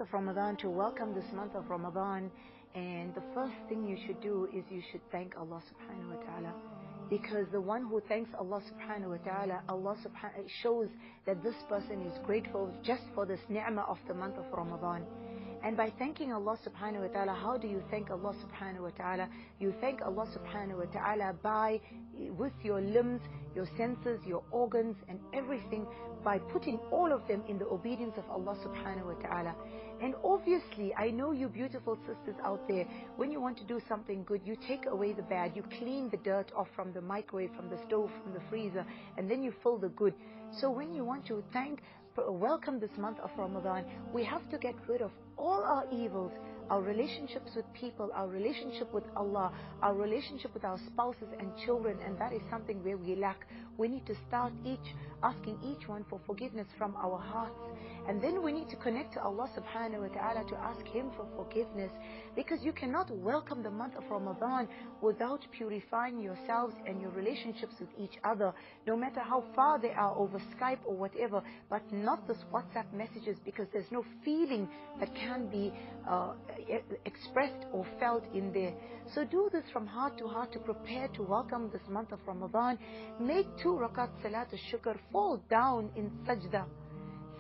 of Ramadan, to welcome this month of Ramadan, and the first thing you should do is you should thank Allah subhanahu wa ta'ala, because the one who thanks Allah subhanahu wa ta'ala, it shows that this person is grateful just for this ni'mah of the month of Ramadan. And by thanking Allah subhanahu wa ta'ala, how do you thank Allah subhanahu wa ta'ala? You thank Allah subhanahu wa ta'ala with your limbs, your senses, your organs and everything, by putting all of them in the obedience of Allah subhanahu wa ta'ala. And obviously, I know you beautiful sisters out there, when you want to do something good, you take away the bad, you clean the dirt off from the microwave, from the stove, from the freezer, and then you fill the good. So when you want to welcome this month of Ramadan, we have to get rid of all our evils, our relationships with people, our relationship with Allah, our relationship with our spouses and children, and that is something where we lack. We need to start asking each one for forgiveness from our hearts. And then we need to connect to Allah subhanahu wa ta'ala to ask Him for forgiveness, because you cannot welcome the month of Ramadan without purifying yourselves and your relationships with each other, no matter how far they are over Skype or whatever, but not this WhatsApp messages, because there's no feeling that can be expressed or felt in there. So do this from heart to heart to prepare to welcome this month of Ramadan. Make 2 rakat salat al-shukr, fall down in sajda.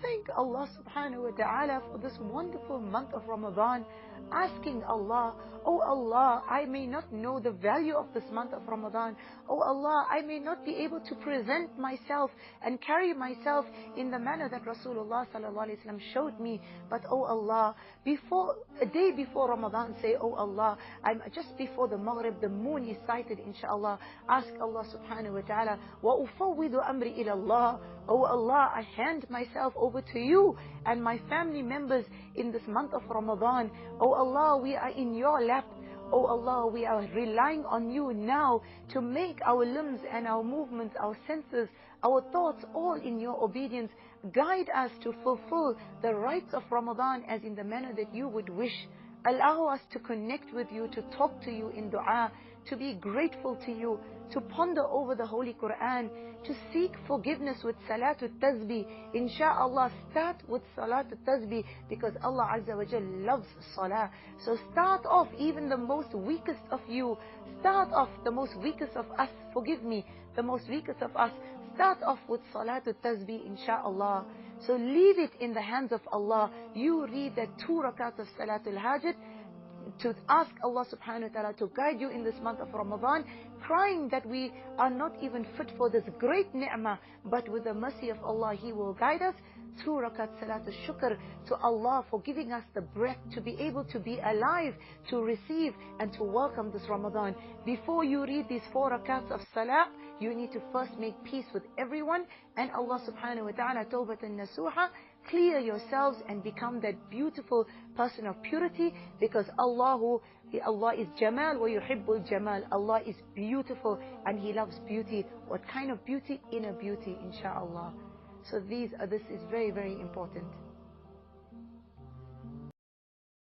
Thank Allah subhanahu wa ta'ala for this wonderful month of Ramadan, asking Allah, oh Allah, I may not know the value of this month of Ramadan. Oh Allah, I may not be able to present myself and carry myself in the manner that Rasulullah sallallahu alaihi wasallam showed me. But oh Allah, a day before Ramadan, say, oh Allah, I'm just before the Maghrib, the moon is sighted, inshallah. Ask Allah subhanahu wa ta'ala, wa ufawwidu amri ila Allah. Oh Allah, I hand myself over to you and my family members in this month of Ramadan. Oh Allah, we are in your lap. Oh Allah, we are relying on you now to make our limbs and our movements, our senses, our thoughts all in your obedience. Guide us to fulfill the rights of Ramadan as in the manner that you would wish. Allow us to connect with you, to talk to you in dua, to be grateful to you, to ponder over the Holy Quran, to seek forgiveness with Salatul Tasbih. Insha'Allah, start with Salatul Tasbih, because Allah Azza wa Jal loves Salah. So start off, even the most weakest of you, start off the most weakest of us, forgive me, the most weakest of us, start off with Salatul Tasbih, insha'Allah. So leave it in the hands of Allah. You read that 2 rakats of Salatul Hajat, to ask Allah subhanahu wa ta'ala to guide you in this month of Ramadan, crying that we are not even fit for this great ni'mah, but with the mercy of Allah, He will guide us. 2 rakat salat al-shukr to Allah for giving us the breath to be able to be alive, to receive and to welcome this Ramadan. Before you read these 4 rakats of salat, you need to first make peace with everyone, and Allah subhanahu wa ta'ala, tawbatan nasuha, clear yourselves and become that beautiful person of purity, because Allah is Jamal wa yuhibbul Jamal. Allah is beautiful and He loves beauty. What kind of beauty? Inner beauty, inshaAllah. So this is very, very important.